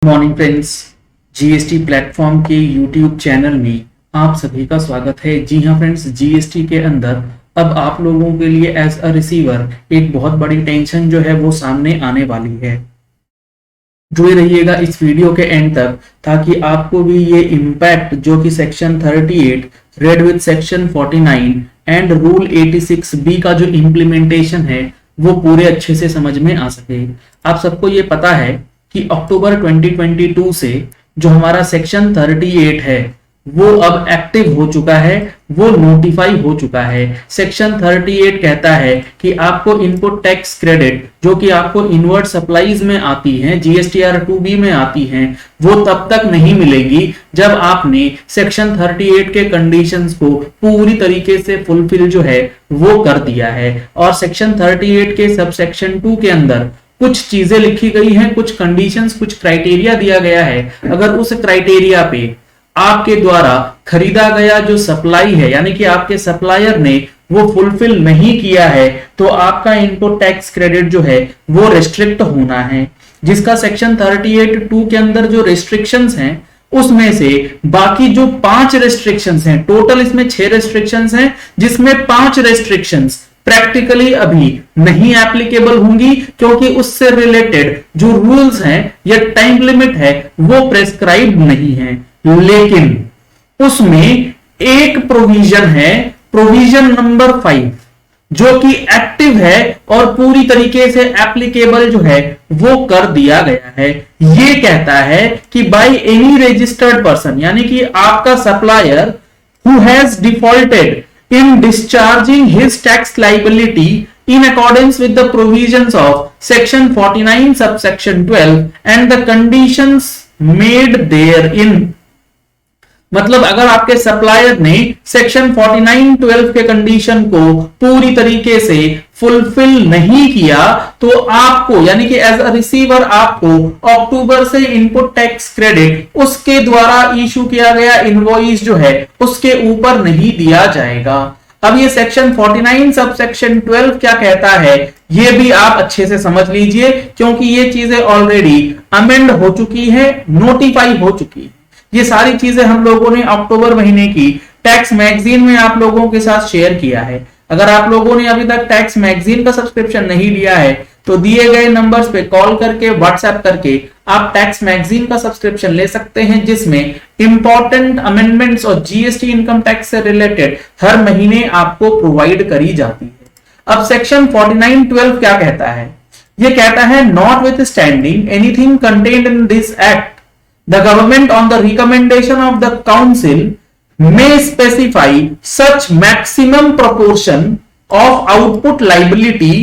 Morning friends, GST platform के YouTube channel में आप सभी का स्वागत है। जी हाँ फ्रेंड्स, जीएसटी के अंदर अब आप लोगों के लिए एज अ रिसीवर एक बहुत बड़ी टेंशन जो है वो सामने आने वाली है। जुड़े रहिएगा इस वीडियो के एंड तक ताकि आपको भी ये इम्पैक्ट जो कि section 38 read with section 49 and rule 86B का जो इम्प्लीमेंटेशन है वो पूरे अच्छे से समझ में आ सके। आप सबको ये पता है कि अक्टूबर 2022 से जो हमारा सेक्शन 38 है वो अब एक्टिव हो चुका है, वो नोटिफाई हो चुका है। सेक्शन 38 कहता है कि आपको इनपुट टैक्स क्रेडिट जो कि आपको इनवर्ट सप्लाईज में आती हैं, जीएसटीआर 2B में आती हैं, वो तब तक नहीं मिलेगी जब आपने सेक्शन 38 के कंडीशंस को पूरी तरीके से फुलफिल जो है वो कर दिया है। और सेक्शन 38 के सब सेक्शन 2 के अंदर कुछ चीजें लिखी गई हैं, कुछ कंडीशंस, कुछ क्राइटेरिया दिया गया है। अगर उस क्राइटेरिया पे आपके द्वारा खरीदा गया जो सप्लाई है यानी कि आपके सप्लायर ने वो फुलफिल नहीं किया है तो आपका इनपुट टैक्स क्रेडिट जो है वो रेस्ट्रिक्ट होना है। जिसका सेक्शन 38(2) के अंदर जो रेस्ट्रिक्शंस हैं उसमें से बाकी जो 5 रेस्ट्रिक्शंस हैं, टोटल इसमें 6 रेस्ट्रिक्शंस हैं जिसमें 5 रेस्ट्रिक्शंस प्रैक्टिकली अभी नहीं एप्लीकेबल होंगी क्योंकि उससे रिलेटेड जो रूल्स हैं या टाइम लिमिट है वो प्रेस्क्राइब नहीं है। लेकिन उसमें एक प्रोविजन है, प्रोविजन नंबर 5, जो कि एक्टिव है और पूरी तरीके से एप्लीकेबल जो है वो कर दिया गया है। ये कहता है कि बाय एनी रजिस्टर्ड पर्सन यानी कि आपका supplier who has defaulted in discharging his tax liability in accordance with the provisions of section 49 subsection 12 and the conditions made therein। मतलब अगर आपके सप्लायर ने सेक्शन 49(12) के कंडीशन को पूरी तरीके से फुलफिल नहीं किया तो आपको यानी कि एज अ रिसीवर आपको अक्टूबर से इनपुट टैक्स क्रेडिट उसके द्वारा इशू किया गया इनवॉइस जो है उसके ऊपर नहीं दिया जाएगा। अब ये सेक्शन 49 सब सेक्शन 12 क्या कहता है ये भी आप अच्छे से समझ लीजिए क्योंकि ये चीजें ऑलरेडी अमेंड हो चुकी है, नोटिफाई हो चुकी है। ये सारी चीजें हम लोगों ने अक्टूबर महीने की टैक्स मैगजीन में आप लोगों के साथ शेयर किया है। अगर आप लोगों ने अभी तक टैक्स मैगजीन का सब्सक्रिप्शन नहीं लिया है तो दिए गए नंबर्स पे कॉल करके, व्हाट्सएप करके आप टैक्स मैगजीन का सब्सक्रिप्शन ले सकते हैं जिसमें इंपॉर्टेंट अमेंडमेंट्स और जीएसटी इनकम टैक्स से रिलेटेड हर महीने आपको प्रोवाइड करी जाती है। अब सेक्शन 49(12) क्या कहता है? ये कहता है not with standing anything contained in this act the government on the recommendation of the council may specify such maximum proportion of output liability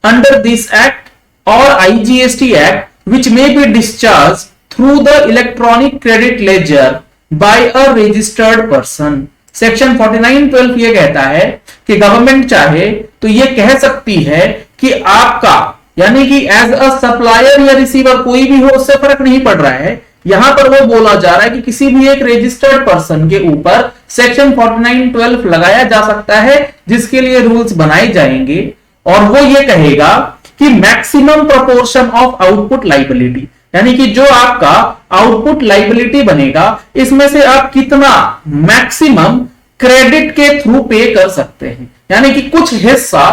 under this act or IGST act which may be discharged through the electronic credit ledger by a registered person। Section 49(12) ये कहता है कि government चाहे तो ये कह सकती है कि आपका यानी कि एज अ सप्लायर या रिसीवर कोई भी हो उससे फर्क नहीं पड़ रहा है। यहां पर वो बोला जा रहा है कि किसी भी एक रजिस्टर्ड पर्सन के ऊपर सेक्शन 49(12) लगाया जा सकता है जिसके लिए रूल्स बनाए जाएंगे और वो ये कहेगा कि maximum proportion of output liability यानी कि जो आपका आउटपुट लाइबिलिटी बनेगा इसमें से आप कितना मैक्सिमम क्रेडिट के थ्रू पे कर सकते हैं यानी कि कुछ हिस्सा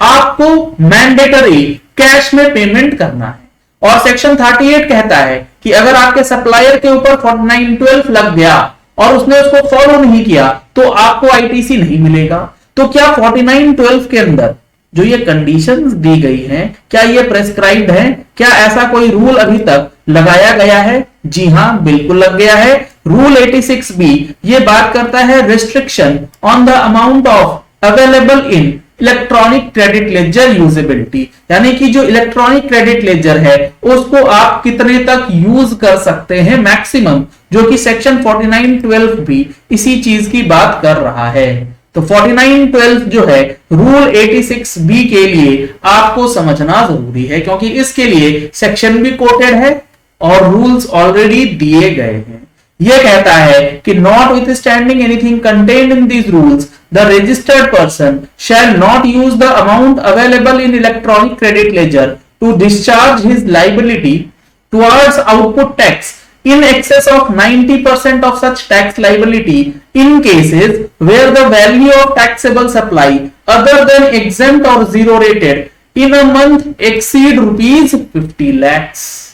आपको मैंडेटरी कैश में पेमेंट करना है। और सेक्शन 38 कहता है कि अगर आपके सप्लायर के ऊपर 49(12) लग गया और उसने उसको फॉलो नहीं किया तो आपको आईटीसी नहीं मिलेगा। तो क्या 49(12) के अंदर जो ये कंडीशंस दी गई हैं क्या ये प्रेस्क्राइब्ड है? क्या ऐसा कोई रूल अभी तक लगाया गया है? जी हां, बिल्कुल लग गया है। रूल 86B ये बात करता है restriction on the amount of available in electronic credit ledger usability यानी कि जो इलेक्ट्रॉनिक क्रेडिट लेजर है उसको आप कितने तक यूज कर सकते हैं मैक्सिमम, जो कि सेक्शन 49(12) भी इसी चीज की बात कर रहा है। तो 49(12) जो है रूल 86B के लिए आपको समझना जरूरी है क्योंकि इसके लिए सेक्शन भी कोटेड है और रूल्स ऑलरेडी दिए गए हैं। यह कहता है कि not with standing anything contained in these rules the registered person shall not use the amount available in electronic credit ledger to discharge his liability towards output tax in excess of 90% of such tax liability in cases where the value of taxable supply other than exempt or zero rated in a month exceed rupees 50 lakhs।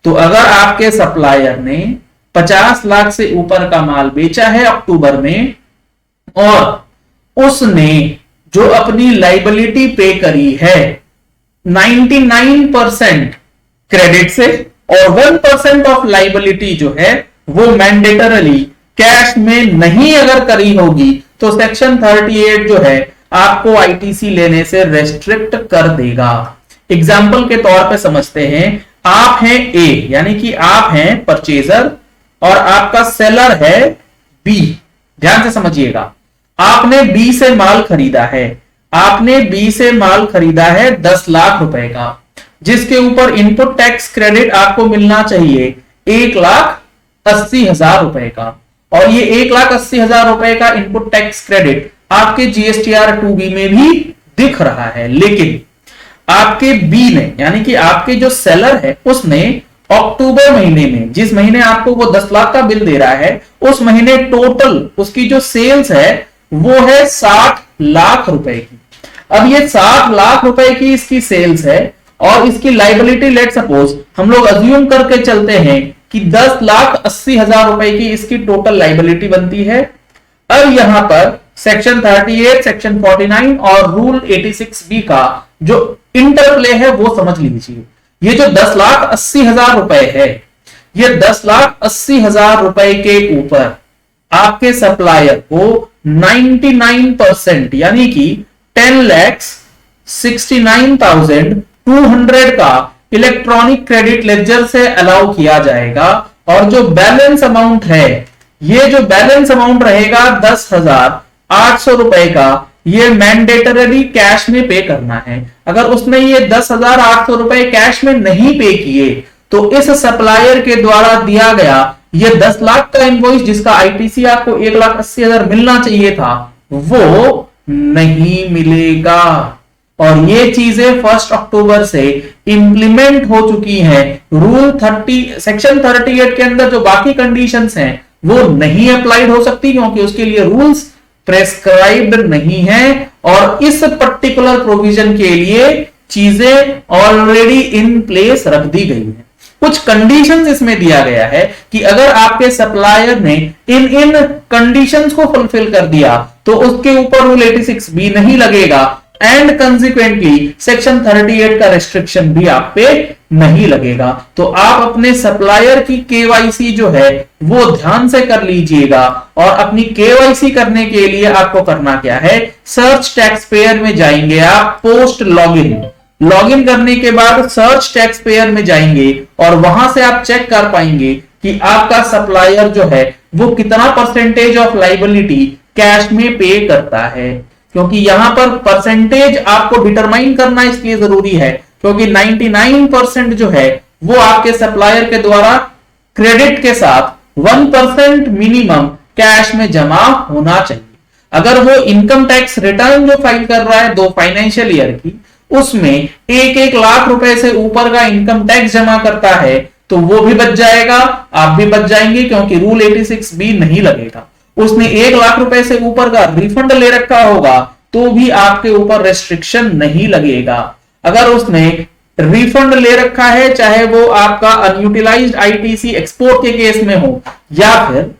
तो अगर आपके supplier ने 50 लाख से ऊपर का माल बेचा है अक्टूबर में और उसने जो अपनी लाइबिलिटी पे करी है 99% क्रेडिट से और 1% ऑफ लाइबिलिटी जो है वो मैंडेटरली कैश में नहीं अगर करी होगी तो सेक्शन 38 जो है आपको आईटीसी लेने से रेस्ट्रिक्ट कर देगा। एग्जाम्पल के तौर पे समझते हैं, आप हैं ए यानी कि आप हैं परचेजर और आपका सेलर है बी। ध्यान से समझिएगा, आपने बी से माल खरीदा है, आपने बी से माल खरीदा है 10 लाख रुपए का, जिसके ऊपर इनपुट टैक्स क्रेडिट आपको मिलना चाहिए 1,80,000 रुपए का, और ये 1,80,000 रुपए का इनपुट टैक्स क्रेडिट आपके जीएसटीआर 2B में भी दिख रहा है। लेकिन आपके बी ने यानी कि आपके जो सेलर है उसने अक्टूबर महीने में, जिस महीने आपको वो 10 लाख का बिल दे रहा है, उस महीने टोटल उसकी जो सेल्स है वो है 60 लाख रुपए की। अब ये 60 लाख रुपए की इसकी सेल्स है और इसकी लाइबिलिटी लेट सपोज हम लोग अज्यूम करके चलते हैं कि 10,80,000 रुपए की इसकी टोटल लाइबिलिटी बनती है। अब यहां पर सेक्शन 38, सेक्शन 49 और रूल 86B का जो इंटरप्ले है वो समझ लीजिए। ये जो 10,80,000 रुपए है, ये 10,80,000 रुपए के ऊपर आपके सप्लायर को 99% यानी कि 10,69,200 का इलेक्ट्रॉनिक क्रेडिट लेजर से अलाउ किया जाएगा। और जो बैलेंस अमाउंट है, ये जो बैलेंस अमाउंट रहेगा 10,800 रुपए का, ये मैंडेटरी कैश में पे करना है। अगर उसने ये 10,800 रुपए कैश में नहीं पे किए तो इस सप्लायर के द्वारा दिया गया ये 10 लाख का इनवॉइस जिसका आईटीसी आपको 1,80,000 मिलना चाहिए था वो नहीं मिलेगा। और ये चीजें 1 अक्टूबर से इंप्लीमेंट हो चुकी हैं। रूल 30 सेक्शन 38 के अंदर जो बाकी कंडीशंस हैं वो नहीं अप्लाइड हो सकती क्योंकि उसके लिए रूल्स प्रेस्क्राइब्ड नहीं है और इस पर्टिकुलर प्रोविजन के लिए चीजें ऑलरेडी इन प्लेस रख दी गई हैं। कुछ कंडीशंस इसमें दिया गया है कि अगर आपके सप्लायर ने इन कंडीशंस को फुलफिल कर दिया तो उसके ऊपर रूल 86B नहीं लगेगा एंड कंसिक्वेंटली सेक्शन 38 का रेस्ट्रिक्शन भी आप पे नहीं लगेगा। तो आप अपने सप्लायर की केवाईसी जो है वो ध्यान से कर लीजिएगा। और अपनी केवाईसी करने के लिए आपको करना क्या है, सर्च टैक्स पेयर में जाएंगे आप, पोस्ट लॉगिन करने के बाद सर्च टैक्स पेयर में जाएंगे और वहां से आप चेक कर पाएंगे कि आपका सप्लायर जो है वो कितना परसेंटेज ऑफ लाइबिलिटी कैश में पे करता है। क्योंकि यहां पर परसेंटेज आपको डिटरमाइन करना इसलिए जरूरी है क्योंकि 99% जो है वो आपके सप्लायर के द्वारा क्रेडिट के साथ 1% मिनिमम कैश में जमा होना चाहिए। अगर वो इनकम टैक्स रिटर्न जो फाइल कर रहा है 2 फाइनेंशियल ईयर की, उसमें 1-1 लाख रुपए से ऊपर का इनकम टैक्स जमा करता है तो वो भी बच जाएगा, आप भी बच जाएंगे क्योंकि रूल 86B नहीं लगेगा। उसने 1 लाख रुपए से ऊपर का रिफंड ले रखा होगा तो भी आपके ऊपर रेस्ट्रिक्शन नहीं लगेगा। अगर उसने रिफंड ले रखा है चाहे वो आपका अनयूटिलाइज्ड आईटीसी एक्सपोर्ट के केस में हो या फिर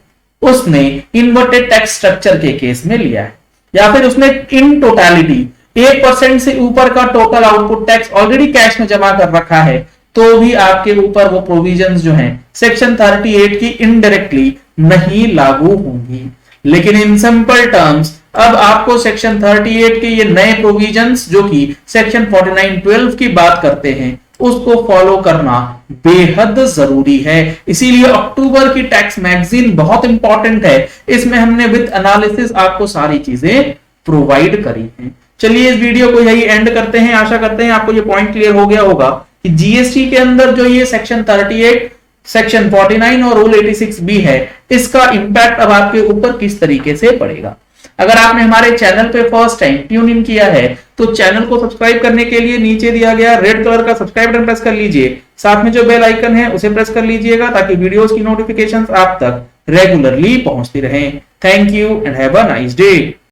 उसने इन्वर्टेड टैक्स स्ट्रक्चर के केस में लिया है या फिर उसने इन टोटलिटी 1% से ऊपर का total output tax already cash में जमा कर रखा है तो भी आपके ऊपर वो प्रोविजंस जो हैं सेक्शन 38 की इनडायरेक्टली नहीं लागू होंगी। लेकिन इन सिंपल टर्म्स अब आपको सेक्शन 38 के ये नए प्रोविजंस जो कि सेक्शन 49(12) की बात करते हैं उसको फॉलो करना बेहद जरूरी है। इसीलिए अक्टूबर की टैक्स मैगजीन बहुत इंपॉर्टेंट है। इसमें हमने विद एनालिसिस आपको सारी चीजें प्रोवाइड करी हैं। चलिए इस वीडियो को यही एंड करते हैं। आशा करते हैं आपको ये पॉइंट क्लियर हो गया होगा कि जीएसटी के अंदर जो ये सेक्शन 38, सेक्शन 49 और रूल 86B है, इसका इंपैक्ट अब आपके ऊपर किस तरीके से पड़ेगा। अगर आपने हमारे चैनल पे फर्स्ट टाइम ट्यून इन किया है तो चैनल को सब्सक्राइब करने के लिए नीचे दिया गया रेड कलर का सब्सक्राइब बटन प्रेस कर लीजिए। साथ में जो बेल आइकन है उसे प्रेस कर लीजिएगा ताकि वीडियोस की नोटिफिकेशंस आप तक रेगुलरली पहुंचती रहें। Thank you and have a nice day.